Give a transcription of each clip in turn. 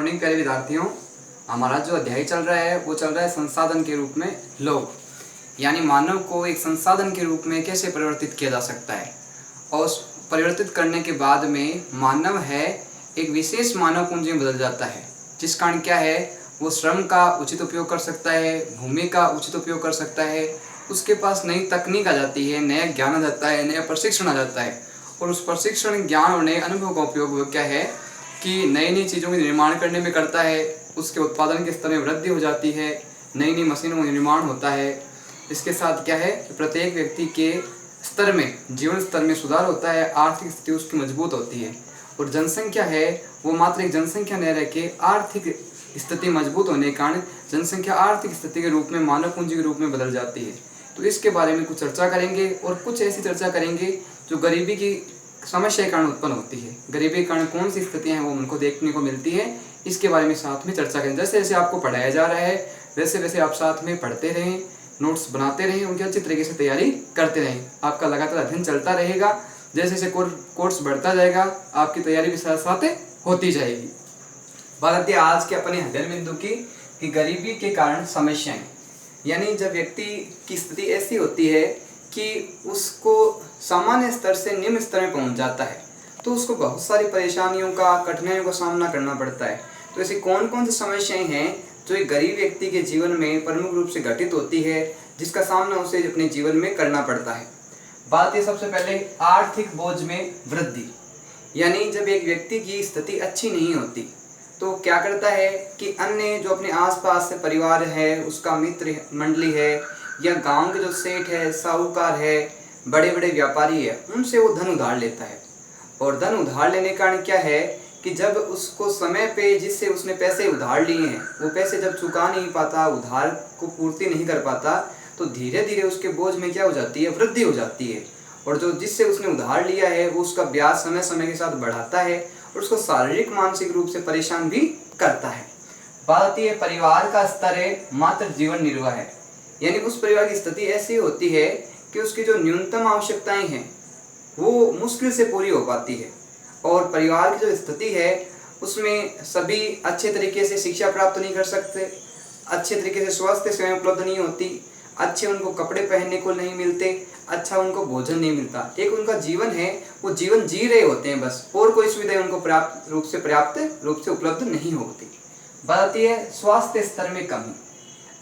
Morning प्यारे विद्यार्थियों। हमारा जो अध्याय चल रहा है वो चल रहा है संसाधन के रूप में लोग, यानी मानव को एक संसाधन के रूप में कैसे परिवर्तित किया जा सकता है। और परिवर्तित करने के बाद में मानव है एक विशेष मानव पूंजी में बदल जाता है, जिस कारण क्या है वो श्रम का उचित उपयोग कर सकता है, भूमि का उचित उपयोग कर सकता है, उसके पास नई तकनीक आ जाती है, नया ज्ञान आ जाता है, नया प्रशिक्षण आ जाता है। और उस प्रशिक्षण, ज्ञान और नए अनुभव का उपयोग वो क्या है कि नई नई चीज़ों के निर्माण करने में करता है। उसके उत्पादन के स्तर में वृद्धि हो जाती है, नई नई मशीनों का निर्माण होता है। इसके साथ क्या है कि प्रत्येक व्यक्ति के स्तर में, जीवन स्तर में सुधार होता है, आर्थिक स्थिति उसकी मजबूत होती है। और जनसंख्या है वो मात्र एक जनसंख्या न रह के आर्थिक स्थिति मजबूत होने के कारण जनसंख्या आर्थिक स्थिति के रूप में, मानव पूंजी के रूप में बदल जाती है। तो इसके बारे में कुछ चर्चा करेंगे और कुछ ऐसी चर्चा करेंगे जो गरीबी की समस्या के कारण उत्पन्न होती है। गरीबी के कारण कौन सी स्थितियां हैं वो उनको देखने को मिलती है, इसके बारे में साथ में चर्चा करें। जैसे जैसे आपको पढ़ाया जा रहा है वैसे वैसे आप साथ में पढ़ते रहें, नोट्स बनाते रहें, उनकी अच्छी तरीके से तैयारी करते रहें। आपका लगातार अध्ययन चलता रहेगा, जैसे जैसे कोर्स बढ़ता जाएगा आपकी तैयारी भी साथ साथ होती जाएगी। बात आती है आज के अपने अध्ययन बिंदु की कि गरीबी के कारण समस्याएं, यानी जब व्यक्ति की स्थिति ऐसी होती है कि उसको सामान्य स्तर से निम्न स्तर में पहुंच जाता है, तो उसको बहुत सारी परेशानियों का, कठिनाइयों का सामना करना पड़ता है। तो ऐसी कौन कौन सी समस्याएं हैं जो एक गरीब व्यक्ति के जीवन में प्रमुख रूप से घटित होती है, जिसका सामना उसे अपने जीवन में करना पड़ता है। बात है सबसे पहले आर्थिक बोझ में वृद्धि, यानी जब एक व्यक्ति की स्थिति अच्छी नहीं होती तो क्या करता है कि अन्य जो अपने आसपास से परिवार है, उसका मित्र मंडली है, या गांव के जो सेठ है, साहूकार है, बड़े बड़े व्यापारी है, उनसे वो धन उधार लेता है। और धन उधार लेने का कारण क्या है कि जब उसको समय पे जिससे उसने पैसे उधार लिए हैं वो पैसे जब चुका नहीं पाता, उधार को पूर्ति नहीं कर पाता, तो धीरे धीरे उसके बोझ में क्या हो जाती है, वृद्धि हो जाती है। और जो जिससे उसने उधार लिया है वो उसका ब्याज समय समय के साथ बढ़ाता है और उसको शारीरिक मानसिक रूप से परेशान भी करता है। बात आती है परिवार का स्तर है मात्र जीवन निर्वाह है, यानी उस परिवार की स्थिति ऐसी होती है कि उसकी जो न्यूनतम आवश्यकताएं हैं वो मुश्किल से पूरी हो पाती है। और परिवार की जो स्थिति है उसमें सभी अच्छे तरीके से शिक्षा प्राप्त नहीं कर सकते, अच्छे तरीके से स्वास्थ्य सेवाएं उपलब्ध नहीं होती, अच्छे उनको कपड़े पहनने को नहीं मिलते, अच्छा उनको भोजन नहीं मिलता। एक उनका जीवन है वो जीवन जी रहे होते हैं बस, और कोई सुविधा उनको पर्याप्त रूप से उपलब्ध नहीं होती। बात आती है स्वास्थ्य स्तर में कमी।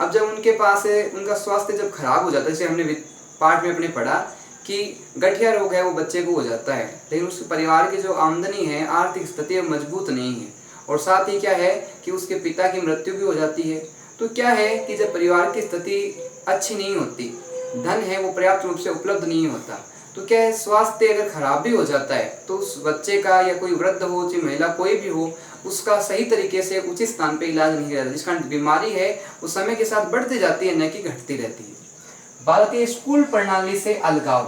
अब जब उनके पास उनका स्वास्थ्य जब खराब हो जाता है, जैसे हमने पाठ में अपने पढ़ा कि गठिया रोग है वो बच्चे को हो जाता है, लेकिन उसके परिवार की जो आमदनी है, आर्थिक स्थिति मजबूत नहीं है, और साथ ही क्या है कि उसके पिता की मृत्यु भी हो जाती है। तो क्या है कि जब परिवार की स्थिति अच्छी नहीं होती, धन है वो पर्याप्त रूप से उपलब्ध नहीं होता, तो क्या है स्वास्थ्य अगर खराब भी हो जाता है तो उस बच्चे का, या कोई वृद्ध हो चाहे महिला कोई भी हो, उसका सही तरीके से उचित स्थान पे इलाज नहीं रहता, जिस कारण बीमारी है वो समय के साथ बढ़ती जाती है, न कि घटती रहती है। बात आती है स्कूल प्रणाली से अलगाव।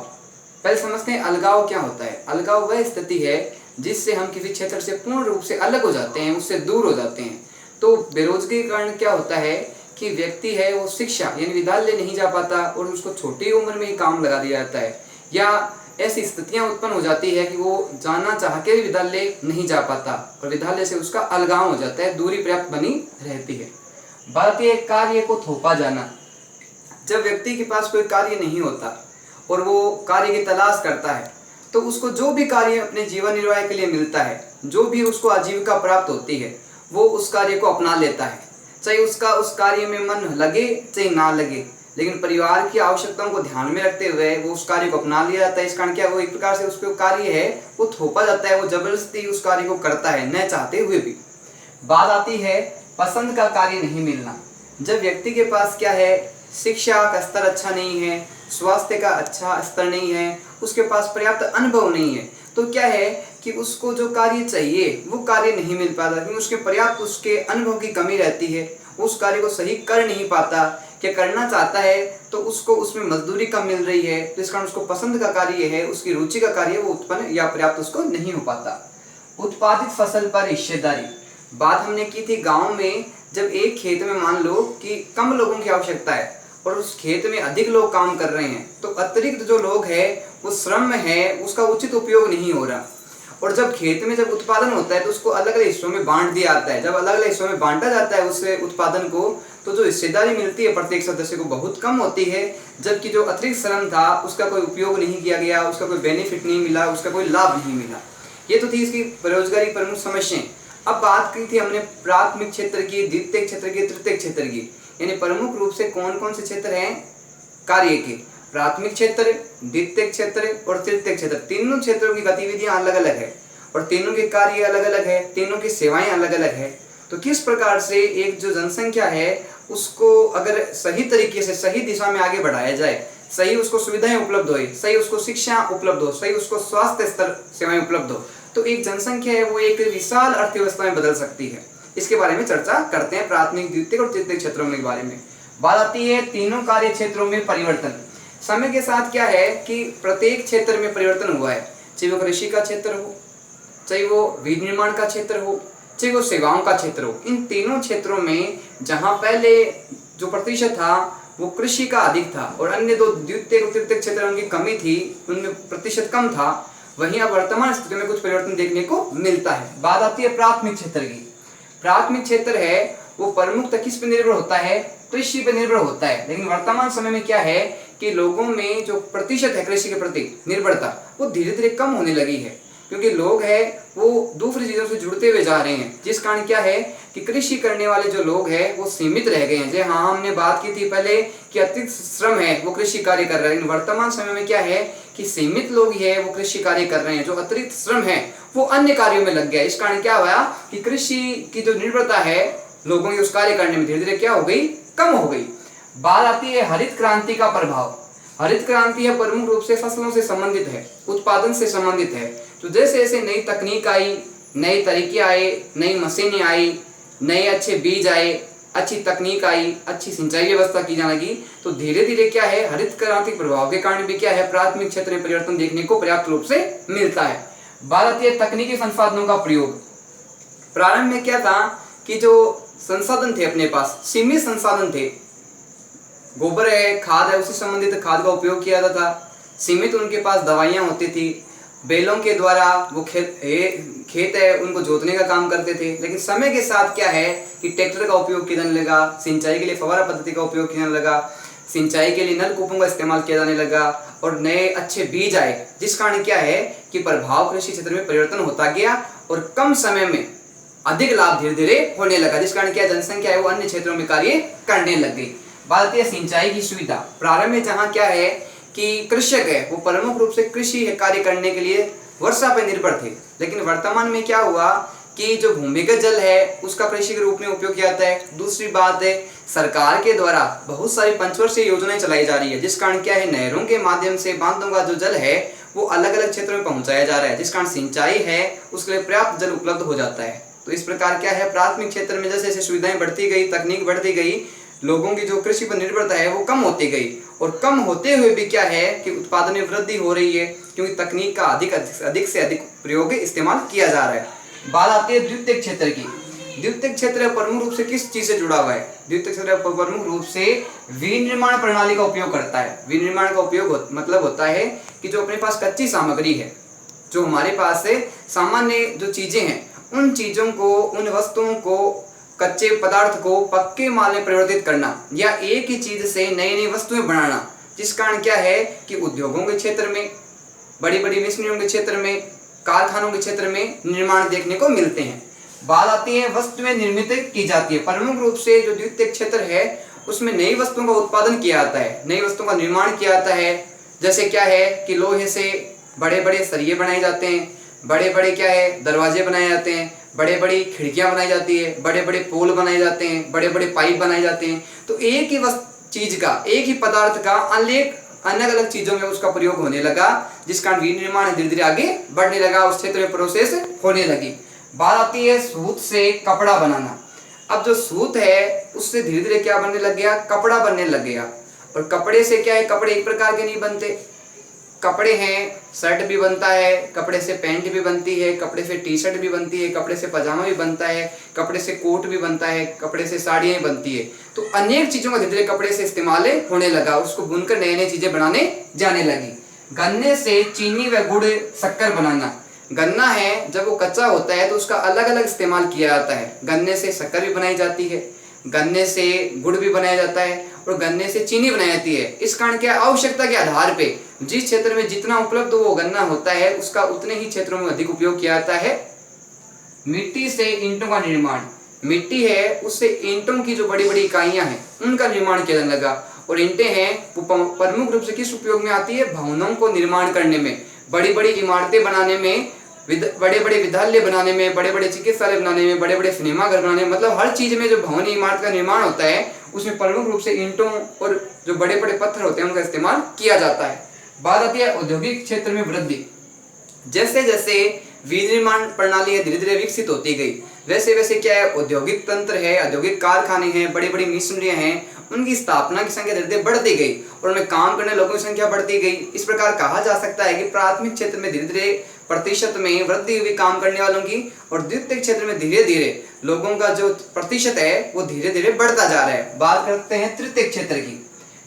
पहले समझते हैं अलगाव क्या होता है। अलगाव वह स्थिति है जिससे हम किसी क्षेत्र से पूर्ण रूप से अलग हो जाते हैं, उससे दूर हो जाते हैं। तो बेरोजगारी के कारण क्या होता है कि व्यक्ति है वो शिक्षा यानी विद्यालय नहीं जा पाता और उसको छोटी उम्र में ही काम लगा दिया जाता है, या ऐसी स्थितियां उत्पन्न हो जाती है कि वो जाना चाह के भी विद्यालय नहीं जा पाता और विद्यालय से उसका अलगाव हो जाता है, दूरी पर्याप्त बनी रहती है। बात है कार्य को थोपा जाना। जब व्यक्ति के पास कोई कार्य नहीं होता और वो कार्य की तलाश करता है, तो उसको जो भी कार्य अपने जीवन निर्वाह के लिए मिलता है, जो भी उसको आजीविका प्राप्त होती है, वो उस कार्य को अपना लेता है, चाहे उसका उस कार्य में मन लगे चाहे ना लगे, लेकिन परिवार की आवश्यकताओं को ध्यान में रखते हुए वो उस कार्य को अपना लिया जाता है। इस कारण क्या वो एक प्रकार से उसको कार्य है वो थोपा जाता है, वो जबरदस्ती उस कार्य को करता है न चाहते हुए भी। बात आती है पसंद का कार्य नहीं मिलना। जब व्यक्ति के पास क्या है, शिक्षा का स्तर अच्छा नहीं है, स्वास्थ्य का अच्छा स्तर नहीं है, उसके पास पर्याप्त अनुभव नहीं है, तो क्या है कि उसको जो कार्य चाहिए वो कार्य नहीं मिल पाता, क्योंकि उसके पर्याप्त उसके अनुभव की कमी रहती है, उस कार्य को सही कर नहीं पाता। क्या करना चाहता है तो उसको उसमें मजदूरी कम मिल रही है, तो इस कारण उसको पसंद का कार्य है, उसकी रुचि का कार्य वो उत्पन्न या पर्याप्त उसको नहीं हो पाता। उत्पादित फसल पर हिस्सेदारी। बात हमने की थी गाँव में, जब एक खेत में मान लो कि कम लोगों की आवश्यकता है और उस खेत में अधिक लोग काम कर रहे हैं, तो अतिरिक्त जो लोग हैं वो श्रम है उसका उचित उपयोग नहीं हो रहा, और जब खेत में जब उत्पादन होता है तो उसको अलग अलग हिस्सों में बांट दिया जाता है। जब अलग अलग हिस्सों में बांटा जाता है उस उत्पादन को, तो जो हिस्सेदारी मिलती है प्रत्येक सदस्य को बहुत कम होती है, जबकि जो अतिरिक्त श्रम था उसका कोई उपयोग नहीं किया गया, उसका कोई बेनिफिट नहीं मिला, उसका कोई लाभ नहीं मिला। ये तो थी इसकी बेरोजगारी प्रमुख समस्याएं। अब बात की थी हमने प्राथमिक क्षेत्र की, द्वितीयक क्षेत्र की, तृतीयक क्षेत्र की, यानी प्रमुख रूप से कौन कौन से क्षेत्र हैं कार्य के। प्राथमिक क्षेत्र, द्वितीयक क्षेत्र और तृतीयक क्षेत्र, तीनों क्षेत्रों की गतिविधियां अलग अलग है और तीनों के कार्य अलग अलग है, तीनों की सेवाएं अलग अलग है। तो किस प्रकार से एक जो जनसंख्या है उसको अगर सही तरीके से सही दिशा में आगे बढ़ाया जाए, सही उसको सुविधाएं उपलब्ध हो, सही उसको शिक्षा उपलब्ध हो, सही उसको स्वास्थ्य स्तर सेवाएं उपलब्ध हो, तो एक जनसंख्या है वो एक विशाल अर्थव्यवस्था में बदल सकती है। इसके बारे में चर्चा करते हैं प्राथमिक, द्वितीयक और तृतीयक क्षेत्रों के बारे में। बात आती है तीनों कार्य क्षेत्रों में परिवर्तन। समय के साथ क्या है कि प्रत्येक क्षेत्र में परिवर्तन हुआ है, चाहे वो कृषि का क्षेत्र हो, चाहे वो विनिर्माण का क्षेत्र हो, चाहे वो सेवाओं का क्षेत्र हो। इन तीनों क्षेत्रों में जहां पहले जो प्रतिशत था वो कृषि का अधिक था और अन्य दो द्वितीयक और तृतीयक क्षेत्र उनकी कमी थी, उनमें प्रतिशत कम था, वहीं अब वर्तमान स्थिति में कुछ परिवर्तन देखने को मिलता है। बात आती है प्राथमिक क्षेत्र की। प्राथमिक क्षेत्र है वो प्रमुखतः किस पर निर्भर होता है, कृषि पर निर्भर होता है। लेकिन वर्तमान समय में क्या है कि लोगों में जो प्रतिशत है कृषि के प्रति निर्भरता वो धीरे धीरे कम होने लगी है, क्योंकि लोग है वो दूसरी चीजों से जुड़ते हुए जा रहे हैं, जिस कारण क्या है कि कृषि करने वाले जो लोग हैं वो सीमित रह गए हैं। जैसे हाँ हमने बात की थी पहले कि अतिरिक्त श्रम है वो कृषि कार्य कर रहे हैं, लेकिन वर्तमान समय में क्या है कि सीमित लोग ही है वो कृषि कार्य कर रहे हैं, जो अतिरिक्त श्रम है वो अन्य कार्यों में लग गया। इस कारण क्या हुआ कि कृषि की जो निर्भरता है लोगों की उस कार्य करने में धीरे धीरे क्या हो गई, कम हो गई। बात आती है हरित क्रांति का प्रभाव। हरित क्रांति है प्रमुख रूप से फसलों से संबंधित है, उत्पादन से संबंधित है। तो जैसे जैसे नई तकनीक आई, नए तरीके आए, नई मशीनें आई, नए अच्छे बीज आए, अच्छी तकनीक आई, अच्छी सिंचाई व्यवस्था की जाने लगी, तो धीरे धीरे क्या है हरित क्रांति प्रभाव के कारण भी क्या है प्राथमिक क्षेत्र में परिवर्तन देखने को पर्याप्त रूप से मिलता है। बात आती है तकनीकी संसाधनों का प्रयोग। प्रारंभ में क्या था कि जो संसाधन थे अपने पास सीमित संसाधन थे, गोबर है, खाद है, उससे संबंधित खाद का उपयोग किया जाता था, सीमित उनके पास दवाइयां होती थी, बैलों के द्वारा वो खेत है उनको जोतने का काम करते थे। लेकिन समय के साथ क्या है कि ट्रैक्टर का उपयोग किया जाने लगा, सिंचाई के लिए फव्वारा पद्धति का उपयोग किया जाने लगा, सिंचाई के लिए नलकूपों का इस्तेमाल किया जाने लगा और नए अच्छे बीज आए, जिस कारण क्या है कि प्रभाव कृषि क्षेत्र में परिवर्तन होता गया और कम समय में अधिक लाभ धीरे धीरे होने लगा, जिस कारण क्या जनसंख्या है वो अन्य क्षेत्रों में कार्य करने लग गई। बात आती है सिंचाई की सुविधा। प्रारंभ में जहाँ क्या है कि कृषक है वो प्रमुख रूप से कृषि कार्य करने के लिए वर्षा पर निर्भर थे, लेकिन वर्तमान में क्या हुआ कि जो भूमिगत जल है उसका कृषि के रूप में उपयोग किया जाता है। दूसरी बात है सरकार के द्वारा बहुत सारी पंचवर्षीय योजनाएं चलाई जा रही है, जिस कारण क्या है नहरों के माध्यम से बांधों का जो जल है वो अलग अलग क्षेत्रों में पहुंचाया जा रहा है, जिस कारण सिंचाई है उसके लिए पर्याप्त जल उपलब्ध हो जाता है। तो इस प्रकार क्या है प्राथमिक क्षेत्र में जैसे जैसे सुविधाएं बढ़ती गई, तकनीक बढ़ती गई, लोगों की जो कृषि पर निर्भरता है वो कम होती गई और कम होते हुए भी क्या है कि उत्पादन में वृद्धि हो रही है, क्योंकि तकनीक का अधिक से अधिक प्रयोग इस्तेमाल किया जा रहा है। बात आती है द्वितीयक क्षेत्र की। द्वितीयक क्षेत्र प्रमुख रूप से किस चीज से जुड़ा हुआ है? द्वितीयक क्षेत्र प्रमुख रूप से विनिर्माण प्रणाली का उपयोग करता है। विनिर्माण का उपयोग मतलब होता है कि जो अपने पास कच्ची सामग्री है, जो हमारे पास से सामान्य जो चीजें हैं, उन चीजों को, उन वस्तुओं को, कच्चे पदार्थ को पक्के माल में परिवर्तित करना या एक ही चीज से नई नई वस्तुएं बनाना, जिस कारण क्या है कि उद्योगों के क्षेत्र में, बड़ी बड़ी मशीनरियों के क्षेत्र में, कारखानों के क्षेत्र में निर्माण देखने को मिलते हैं। बात आती है वस्तुएं निर्मित की जाती है। प्रमुख रूप से जो द्वितीयक क्षेत्र है उसमें नई वस्तुओं का उत्पादन किया जाता है, नई वस्तुओं का निर्माण किया जाता है। जैसे क्या है कि लोहे से बड़े बड़े सरिये बनाए जाते हैं, बड़े बड़े क्या है दरवाजे बनाए जाते हैं, बड़े बड़ी खिड़कियां बनाई जाती है, बड़े बड़े पोल बनाए जाते हैं, बड़े बड़े पाइप बनाए जाते हैं। तो एक ही चीज का, एक ही पदार्थ का अलग अलग चीजों में उसका प्रयोग होने लगा, जिस कारण विनिर्माण धीरे धीरे आगे बढ़ने लगा, उस क्षेत्र में प्रोसेस होने लगी। बात आती है सूत से कपड़ा बनाना। अब जो सूत है उससे धीरे धीरे क्या बनने लग गया, कपड़ा बनने लग गया। और कपड़े से क्या है, कपड़े एक प्रकार के नहीं बनते, कपड़े हैं, शर्ट भी बनता है, कपड़े से पैंट भी बनती है, कपड़े से टी शर्ट भी बनती है, कपड़े से पजामा भी बनता है, कपड़े से कोट भी बनता है, कपड़े से साड़ियाँ भी बनती है। तो अनेक चीजों का धीरे धीरे कपड़े से इस्तेमाल होने लगा, उसको बुनकर नई नई चीजें बनाने जाने लगी। गन्ने से चीनी व गुड़ शक्कर बनाना। गन्ना है जब वो कच्चा होता है तो उसका अलग अलग इस्तेमाल किया जाता है। गन्ने से शक्कर भी बनाई जाती है, गन्ने से गुड़ भी बनाया जाता है और गन्ने से चीनी बनाई जाती है। इस कारण क्या आवश्यकता के आधार पे जिस क्षेत्र में जितना उपलब्ध वो गन्ना होता है उसका उतने ही क्षेत्रों में अधिक उपयोग किया जाता है। मिट्टी से ईंटों का निर्माण, मिट्टी है उससे ईंटों की जो बड़ी बड़ी इकाइयां हैं उनका निर्माण किया जाने लगा। और ईंटें हैं वो प्रमुख रूप से किस उपयोग में आती है? भवनों को निर्माण करने में, बड़ी बड़ी इमारतें बनाने में, बड़े बड़े विद्यालय बनाने में, बड़े बड़े चिकित्सालय बनाने में, बड़े बड़े सिनेमा घर बनाने में, मतलब हर चीज में जो भवन इमारत का निर्माण होता है उसमें प्रमुख रूप से ईंटों और जो बड़े बड़े पत्थर होते हैं उनका इस्तेमाल किया जाता है। बात आती है औद्योगिक क्षेत्र में वृद्धि। जैसे जैसे विनिर्माण प्रणाली धीरे धीरे विकसित होती गई वैसे वैसे क्या है, औद्योगिक तंत्र है, औद्योगिक कारखाने हैं, बड़ी बड़ी मिशनरियां हैं, उनकी स्थापना की संख्या धीरे धीरे बढ़ती गई और उनमें काम करने लोगों की संख्या बढ़ती गई। इस प्रकार कहा जा सकता है कि प्राथमिक क्षेत्र में धीरे धीरे प्रतिशत में वृद्धि हुई काम करने वालों की, और द्वितीय क्षेत्र में धीरे धीरे लोगों का जो प्रतिशत है वो धीरे धीरे बढ़ता जा रहा है। बात करते हैं तृतीय क्षेत्र की।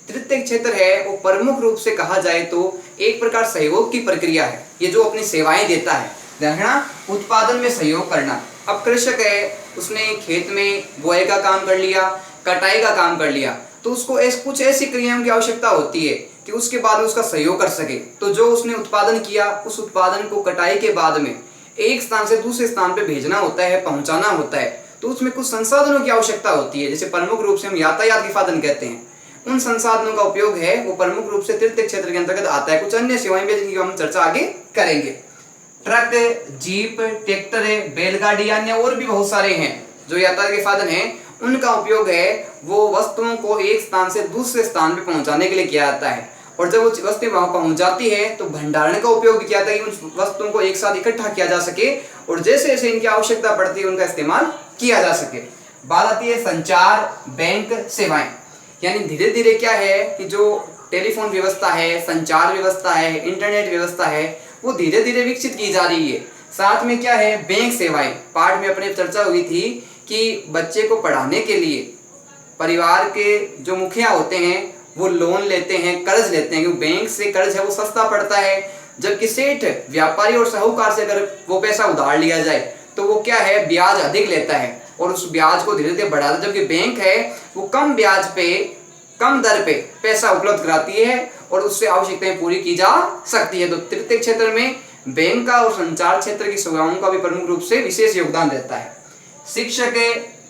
तृतीय क्षेत्र है वो प्रमुख रूप से कहा जाए तो एक प्रकार सहयोग की प्रक्रिया है। ये जो अपनी सेवाएं देता है, ध्यान, उत्पादन में सहयोग करना। अब कृषक है उसने खेत में बुआई का काम कर लिया, कटाई का काम कर लिया, तो उसको कुछ ऐसी क्रियाओं की आवश्यकता होती है कि उसके बाद उसका सहयोग कर सके। तो जो उसने उत्पादन किया उस उत्पादन को कटाई के बाद में एक स्थान से दूसरे स्थान पे भेजना होता है, पहुंचाना होता है, तो उसमें कुछ संसाधनों की आवश्यकता होती है, जैसे प्रमुख रूप से हम यातायात के साधन कहते हैं। उन संसाधनों का उपयोग है वो प्रमुख रूप से तृतीय क्षेत्र के अंतर्गत आता है। कुछ अन्य सेवाएं भी जिनकी हम चर्चा आगे करेंगे। ट्रक, जीप, ट्रैक्टर, बैलगाड़ी, अन्य और भी बहुत सारे हैं जो यातायात के साधन हैं, उनका उपयोग है वो वस्तुओं को एक स्थान से दूसरे स्थान पे पहुंचाने के लिए किया जाता है। और जब वो वस्तु वहां पहुंच जाती है तो भंडारण का उपयोग भी किया जाता है कि उन वस्तुओं को एक साथ इकट्ठा किया जा सके और जैसे जैसे इनकी आवश्यकता पड़ती है उनका इस्तेमाल किया जा सके। बात आती है संचार, बैंक सेवाएं। यानी धीरे धीरे क्या है कि जो टेलीफोन व्यवस्था है, संचार व्यवस्था है, इंटरनेट व्यवस्था है, वो धीरे धीरे विकसित की जा रही है। साथ में क्या है, बैंक सेवाएं। पाठ में अपने चर्चा हुई थी कि बच्चे को पढ़ाने के लिए परिवार के जो मुखिया होते हैं वो लोन लेते हैं, कर्ज लेते हैं, क्योंकि बैंक से कर्ज है वो सस्ता पड़ता है। जबकि सेठ, व्यापारी और साहूकार से अगर वो पैसा उधार लिया जाए तो वो क्या है, ब्याज अधिक लेता है और उस ब्याज को धीरे धीरे बढ़ाता है। जबकि बैंक है वो कम ब्याज पे, कम दर पे पैसा उपलब्ध कराती है और उससे आवश्यकताएं पूरी की जा सकती है। तो तृतीय क्षेत्र में बैंक का और संचार क्षेत्र की सेवाओं का भी प्रमुख रूप से विशेष योगदान रहता है। शिक्षक,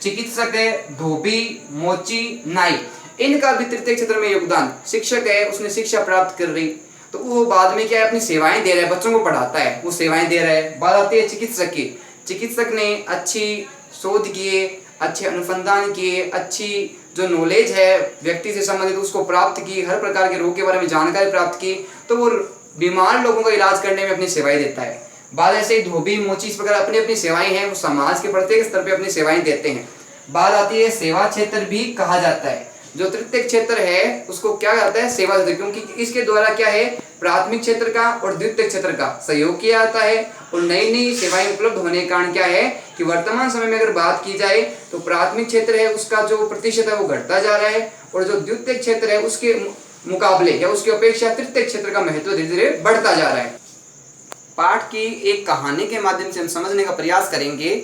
चिकित्सक, धोबी, मोची, नाई, इनका भी तृतीय क्षेत्र में योगदान। शिक्षक है उसने शिक्षा प्राप्त कर रही तो वो बाद में क्या है, अपनी सेवाएं दे रहा है, बच्चों को पढ़ाता है, वो सेवाएं दे रहा है। बात आती है चिकित्सक की। चिकित्सक ने अच्छी शोध किए, अच्छे अनुसंधान किए, अच्छी जो नॉलेज है व्यक्ति से संबंधित उसको प्राप्त की, हर प्रकार के रोग के बारे में जानकारी प्राप्त की, तो वो बीमार लोगों का इलाज करने में अपनी सेवाएं देता है। बात ऐसे ही धोबी, मोची, इस प्रकार अपनी अपनी सेवाएं हैं, वो समाज के प्रत्येक स्तर पे अपनी सेवाएं देते हैं। बात आती है सेवा क्षेत्र भी कहा जाता है। जो तृतीय क्षेत्र है उसको क्या कहता है, सेवा क्षेत्र, क्योंकि इसके द्वारा क्या है, प्राथमिक क्षेत्र का और द्वितीय क्षेत्र का सहयोग किया जाता है और नई नई सेवाएं उपलब्ध होने के कारण क्या है कि वर्तमान समय में अगर बात की जाए तो प्राथमिक क्षेत्र है उसका जो प्रतिशत है वो घटता जा रहा है और जो द्वितीय क्षेत्र है उसके मुकाबले या उसकी अपेक्षा तृतीय क्षेत्र का महत्व धीरे धीरे बढ़ता जा रहा है। पाठ की एक कहानी के माध्यम से हम समझने का प्रयास करेंगे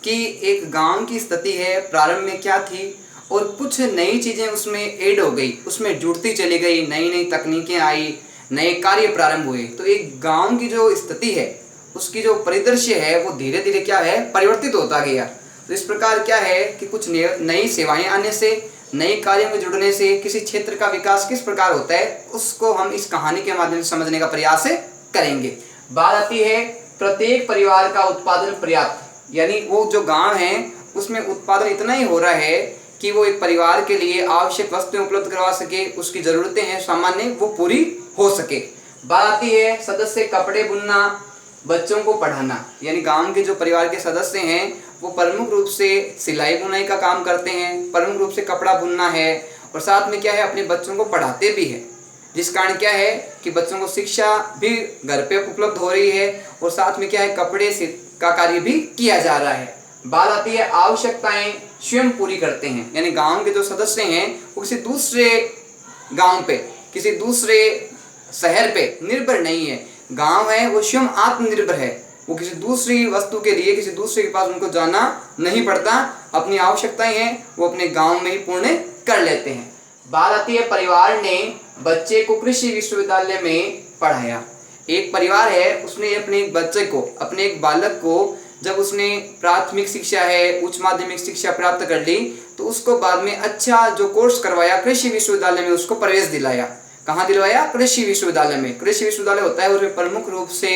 कि एक गांव की स्थिति है, प्रारंभ में क्या थी और कुछ नई चीजें उसमें ऐड हो गई, उसमें जुड़ती चली गई, नई नई तकनीकें आई, नए कार्य प्रारंभ हुए। तो एक गांव की जो स्थिति है उसकी जो परिदृश्य है वो धीरे धीरे क्या है, परिवर्तित होता गया। तो इस प्रकार क्या है कि कुछ नई सेवाएं आने से, नए कार्यों में जुड़ने से किसी क्षेत्र का विकास किस प्रकार होता है उसको हम इस कहानी के माध्यम से समझने का प्रयास करेंगे। बात आती है प्रत्येक परिवार का उत्पादन पर्याप्त, यानी वो जो गांव है उसमें उत्पादन इतना ही हो रहा है कि वो एक परिवार के लिए आवश्यक वस्तुएं उपलब्ध करवा सके, उसकी जरूरतें हैं सामान्य वो पूरी हो सके। बात आती है सदस्य कपड़े बुनना, बच्चों को पढ़ाना, यानी गांव के जो परिवार के सदस्य हैं वो प्रमुख रूप से सिलाई बुनाई का काम करते हैं, प्रमुख रूप से कपड़ा बुनना है और साथ में क्या है अपने बच्चों को पढ़ाते भी हैं, जिस कारण क्या है कि बच्चों को शिक्षा भी घर पे उपलब्ध हो रही है और साथ में क्या है कपड़े का कार्य भी किया जा रहा है। बात आती है आवश्यकताएं स्वयं पूरी करते हैं, यानी गांव के जो सदस्य हैं वो किसी दूसरे गांव पे, किसी दूसरे शहर पे निर्भर नहीं है। गांव है वो स्वयं आत्मनिर्भर है, वो किसी दूसरी वस्तु के लिए किसी दूसरे के पास उनको जाना नहीं पड़ता, अपनी आवश्यकताएं हैं वो अपने गांव में ही पूर्ण कर लेते हैं। बात आती है परिवार ने बच्चे को कृषि विश्वविद्यालय में पढ़ाया। एक परिवार है, उसने अपने एक बच्चे को, अपने एक बालक को, जब उसने प्राथमिक शिक्षा है, उच्च माध्यमिक शिक्षा प्राप्त कर ली तो उसको बाद में अच्छा जो कोर्स करवाया, कृषि विश्वविद्यालय में उसको प्रवेश दिलाया। कहाँ दिलवाया? कृषि विश्वविद्यालय में। कृषि विश्वविद्यालय होता है उसमें प्रमुख रूप से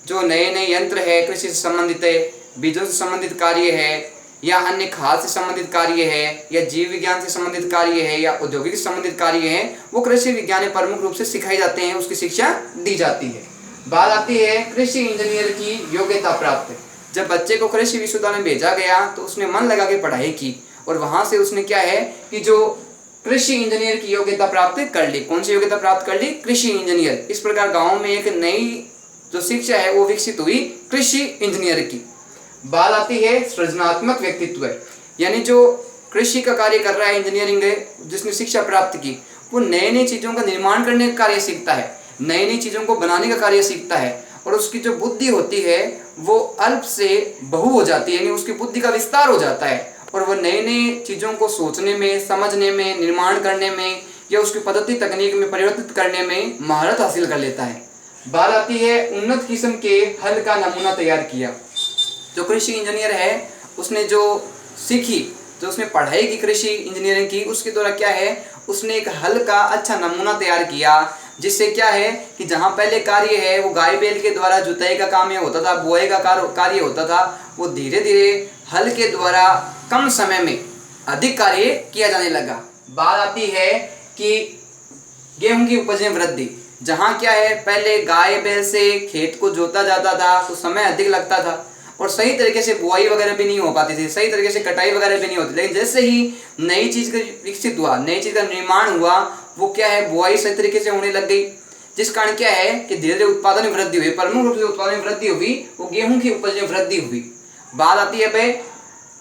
जो नए नए यंत्र है, कृषि से संबंधित है, बीजों से संबंधित कार्य है, या अन्य खाद से संबंधित कार्य है, या जीव विज्ञान से संबंधित कार्य है, या औद्योगिक से संबंधित कार्य है, वो कृषि विज्ञान में प्रमुख रूप से सिखाए जाते हैं, उसकी शिक्षा दी जाती है। बात आती है कृषि इंजीनियर की योग्यता प्राप्त। जब बच्चे को कृषि विश्वविद्यालय में भेजा गया तो उसने मन लगा के पढ़ाई की और वहां से उसने क्या है कि जो कृषि इंजीनियर की योग्यता प्राप्त कर ली। कौन सी योग्यता प्राप्त कर ली? कृषि इंजीनियर। इस प्रकार गाँव में एक नई जो शिक्षा है वो विकसित हुई कृषि इंजीनियर की। बात आती है सृजनात्मक व्यक्तित्व, यानी जो कृषि का कार्य कर रहा है, इंजीनियरिंग है, जिसने शिक्षा प्राप्त की, वो नए नई चीज़ों का निर्माण करने का कार्य सीखता है, नई नई चीज़ों को बनाने का कार्य सीखता है, और उसकी जो बुद्धि होती है वो अल्प से बहु हो जाती है, यानी उसकी बुद्धि का विस्तार हो जाता है और वह नई नई चीज़ों को सोचने में, समझने में, निर्माण करने में या उसकी पद्धति तकनीक में परिवर्तित करने में महारत हासिल कर लेता है। बात आती है उन्नत किस्म के हल का नमूना तैयार किया। जो कृषि इंजीनियर है उसने जो सीखी, जो उसने पढ़ाई की कृषि इंजीनियरिंग की, उसके द्वारा क्या है, उसने एक हल का अच्छा नमूना तैयार किया, जिससे क्या है कि जहाँ पहले कार्य है वो गाय बैल के द्वारा जुताई का काम होता था, बुआई का कार्य होता था, वो धीरे धीरे हल के द्वारा कम समय में अधिक कार्य किया जाने लगा। बात आती है कि गेहूं की उपज में वृद्धि। जहाँ क्या है, पहले गाय बैल से खेत को जोता जाता था तो समय अधिक लगता था और सही तरीके से बुआई वगैरह भी नहीं हो पाती थी, सही तरीके से कटाई वगैरह भी नहीं होती। लेकिन जैसे ही नई चीज़ का विकसित हुआ, नई चीज़ का निर्माण हुआ, वो क्या है, बुआई सही तरीके से होने लग गई, जिस कारण क्या है कि धीरे धीरे उत्पादन में वृद्धि हुई। प्रमुख रूप से उत्पादन में वृद्धि हुई वो गेहूं की उपज में वृद्धि हुई। बात आती है भाई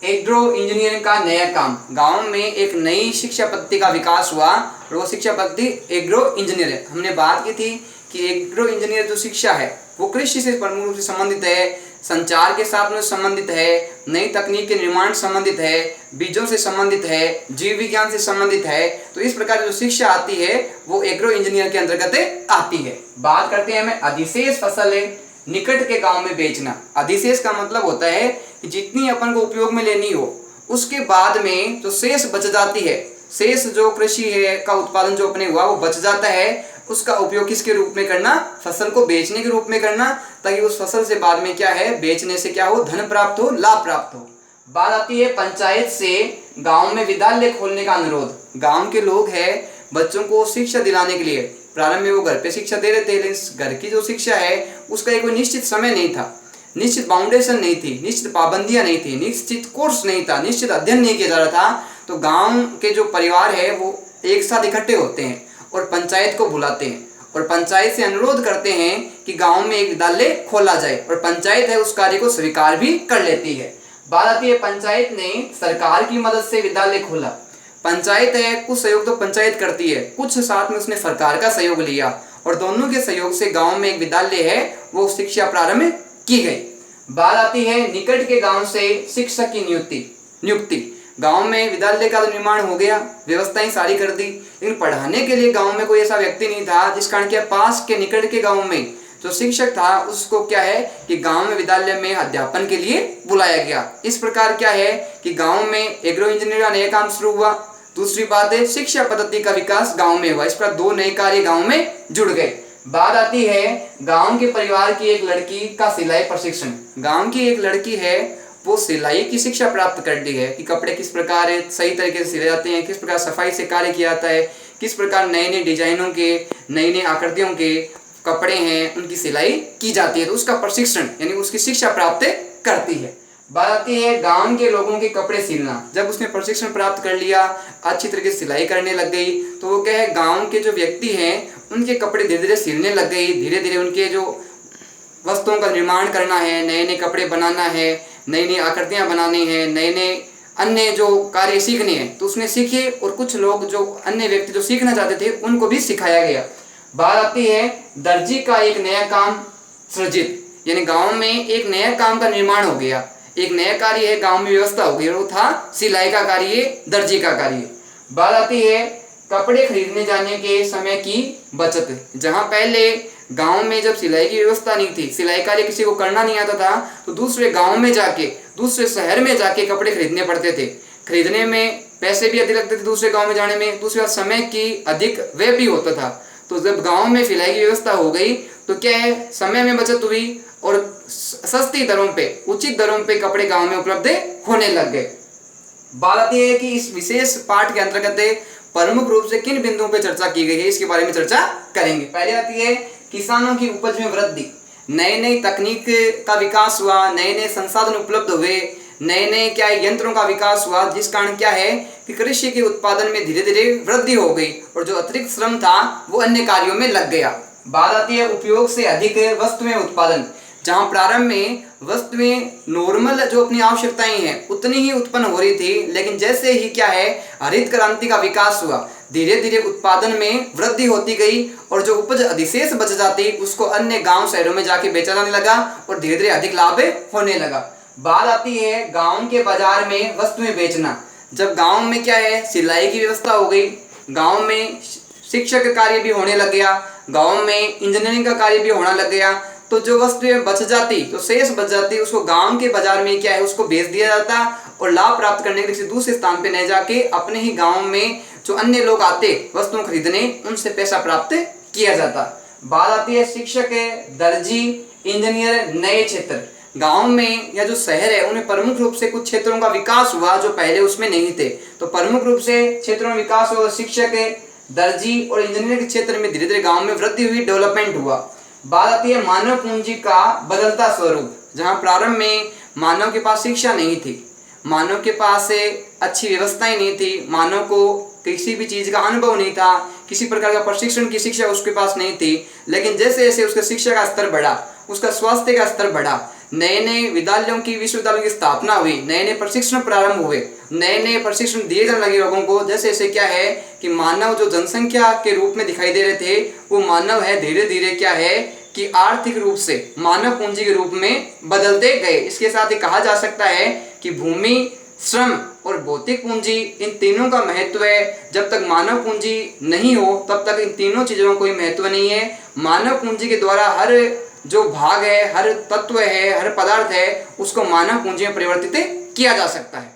एग्रो इंजीनियरिंग का नया काम। गाँव में एक नई शिक्षा पद्धति का विकास हुआ और वो शिक्षा पद्धति एग्रो इंजीनियर है। हमने बात की थी कि एग्रो इंजीनियर जो शिक्षा है वो कृषि से प्रमुख रूप से संबंधित है, संचार के साथ में संबंधित है, नई तकनीक के निर्माण संबंधित है, बीजों से संबंधित है, जीव विज्ञान से संबंधित है। तो इस प्रकार जो शिक्षा आती है वो एग्रो इंजीनियर के अंतर्गत आती है। बात करते हैं हमें अधिशेष फसल है निकट के गांव में बेचना। अधिशेष का मतलब होता है कि जितनी अपन को उपयोग में लेनी हो उसके बाद में जो शेष बच जाती है, शेष जो कृषि है का उत्पादन जो अपने हुआ वो बच जाता है, उसका उपयोग किसके रूप में करना, फसल को बेचने के रूप में करना, ताकि उस फसल से बाद में क्या है, बेचने से क्या हो, धन प्राप्त हो, लाभ प्राप्त हो। बात आती है पंचायत से गांव में विद्यालय खोलने का अनुरोध। गांव के लोग हैं बच्चों को शिक्षा दिलाने के लिए, प्रारंभ में वो घर पे शिक्षा दे रहे थे, लेकिन घर की जो शिक्षा है उसका एक कोई निश्चित समय नहीं था, निश्चित बाउंडेशन नहीं थी, निश्चित पाबंदियां नहीं थी, निश्चित कोर्स नहीं था, निश्चित अध्ययन नहीं किया जा रहा था। तो गांव के जो परिवार है वो एक साथ इकट्ठे होते हैं और पंचायत को बुलाते हैं और पंचायत से अनुरोध करते हैं कि गांव में एक विद्यालय खोला जाए, और पंचायत है उस कार्य को स्वीकार भी कर लेती है। बात आती है पंचायत ने सरकार की मदद से विद्यालय खोला। पंचायत है कुछ सहयोग तो पंचायत करती है, कुछ साथ में उसने सरकार का सहयोग लिया और दोनों के सहयोग से गांव में एक विद्यालय है वो शिक्षा प्रारंभ की गई। बात आती है निकट के गांव से शिक्षक की नियुक्ति। गांव में विद्यालय का तो निर्माण हो गया, व्यवस्थाएं सारी कर दी, लेकिन पढ़ाने के लिए गांव में कोई ऐसा व्यक्ति नहीं था, जिस कारण क्या पास के निकट के गांव में जो शिक्षक था उसको क्या है कि गांव में विद्यालय में अध्यापन के लिए बुलाया गया। इस प्रकार क्या है कि गांव में एग्रो इंजीनियर का नया काम शुरू हुआ। दूसरी बात है शिक्षा पद्धति का विकास गांव में हुआ। इस प्रकार दो नए कार्य गांव में जुड़ गए। बात आती है गांव के परिवार की एक लड़की का सिलाई प्रशिक्षण। गांव की एक लड़की है वो सिलाई की शिक्षा प्राप्त कर दी है कि कपड़े किस प्रकार सही तरीके से सिले जाते हैं, किस प्रकार सफाई से कार्य किया जाता है, किस प्रकार नए नए डिजाइनों के, नई नई आकृतियों के कपड़े हैं उनकी सिलाई की जाती है। तो उसका प्रशिक्षण यानी उसकी शिक्षा प्राप्त करती है। बात आती है गांव के लोगों के कपड़े सिलना। जब उसने प्रशिक्षण प्राप्त कर लिया, अच्छी तरीके से सिलाई करने लग गई, तो वो क्या है गांव के जो व्यक्ति हैं उनके कपड़े धीरे धीरे सिलने लग गई। धीरे धीरे उनके जो वस्तुओं का निर्माण करना है, नए नए कपड़े बनाना है, नई नई आकृतियाँ बनानी है, नए नए अन्य जो कार्य सीखने हैं तो उसने सीखे, और कुछ लोग जो अन्य व्यक्ति जो सीखना चाहते थे उनको भी सिखाया गया। बात आती है दर्जी का एक नया काम सृजित। यानी गांव में एक नया काम का निर्माण हो गया, एक नया कार्य है गांव में व्यवस्था हो गई, और वो था सिलाई का कार्य, दर्जी का कार्य। बात आती है कपड़े खरीदने जाने के समय की बचत। जहां पहले गांव में जब सिलाई की व्यवस्था नहीं थी, सिलाई कार्य किसी को करना नहीं आता था, तो दूसरे गांव में जाके, दूसरे शहर में जाके कपड़े खरीदने पड़ते थे। खरीदने में पैसे भी अधिक लगते थे दूसरे गांव में जाने में, दूसरे समय की अधिक व्यय भी होता था। तो जब गांव में सिलाई की व्यवस्था हो गई तो क्या है, समय में बचत हुई और सस्ती दरों पे, उचित दरों पे कपड़े गांव में उपलब्ध होने लग गए। बात आती है कि इस विशेष पाठ के अंतर्गत प्रमुख रूप से किन बिंदुओं पे चर्चा की गई है, इसके बारे में चर्चा करेंगे। पहले आती है किसानों की उपज में वृद्धि। नई नई तकनीक का विकास हुआ, नए नए संसाधन उपलब्ध हुए, नए नए क्या है यंत्रों का विकास हुआ, जिस कारण क्या है कि कृषि के उत्पादन में धीरे धीरे वृद्धि हो गई और जो अतिरिक्त श्रम था वो अन्य कार्यों में लग गया। बात आती है उपयोग से अधिक वस्तुएं उत्पादन। जहां प्रारंभ में वस्तुएं नॉर्मल जो अपनी आवश्यकताएं हैं उतनी ही उत्पन्न हो रही थी, लेकिन जैसे ही क्या है हरित क्रांति का विकास हुआ, धीरे धीरे उत्पादन में वृद्धि होती गई और जो उपज अधिशेष बच जाती उसको अन्य गांव शहरों में जाके बेचा जाने लगा और धीरे धीरे अधिक लाभ होने लगा। बात आती है गांव के बाजार में वस्तुएं बेचना। जब गांव में क्या है सिलाई की व्यवस्था हो गई, गांव में शिक्षक का कार्य भी होने लग गया, गांव में इंजीनियरिंग का कार्य भी होने लग गया, तो जो वस्तुएं बच जाती, जो शेष बच जाती, उसको गांव के बाजार में क्या है उसको बेच दिया जाता और लाभ प्राप्त करने के लिए किसी दूसरे स्थान पे नहीं जाके अपने ही गांव में जो अन्य लोग आते वस्तुओं खरीदने, उनसे पैसा प्राप्त किया जाता। बात आती है शिक्षक, दर्जी, इंजीनियर, नए क्षेत्र। गांव में या जो शहर है उनमें प्रमुख रूप से कुछ क्षेत्रों का विकास हुआ जो पहले उसमें नहीं थे, तो प्रमुख रूप से क्षेत्रों में विकास हुआ। शिक्षक, दर्जी और इंजीनियर के क्षेत्र में धीरे धीरे गांव में वृद्धि हुई, डेवलपमेंट हुआ। बात आती है मानव पूंजी का बदलता स्वरूप। जहां प्रारंभ में मानव के पास शिक्षा नहीं थी, मानव के पास अच्छी व्यवस्थाएं नहीं थी, मानव को किसी भी चीज का अनुभव नहीं था, किसी प्रकार का प्रशिक्षण की शिक्षा उसके पास नहीं थी, लेकिन जैसे जैसे उसका शिक्षा का स्तर बढ़ा, उसका स्वास्थ्य का स्तर बढ़ा, नए नए विद्यालयों की विश्वविद्यालयों की स्थापना हुई, नए नए प्रशिक्षण प्रारंभ हुए, नए नए प्रशिक्षण दिए जाने लगे लोगों को, जैसे जैसे क्या है कि मानव जो जनसंख्या के रूप में दिखाई दे रहे थे वो मानव है धीरे धीरे क्या है कि आर्थिक रूप से मानव पूंजी के रूप में बदलते गए। इसके साथ ही कहा जा सकता है कि भूमि, श्रम और भौतिक पूंजी, इन तीनों का महत्व है। जब तक मानव पूंजी नहीं हो तब तक इन तीनों चीजों का कोई महत्व नहीं है। मानव पूंजी के द्वारा हर जो भाग है, हर तत्व है, हर पदार्थ है, उसको मानव पूंजी में परिवर्तित किया जा सकता है।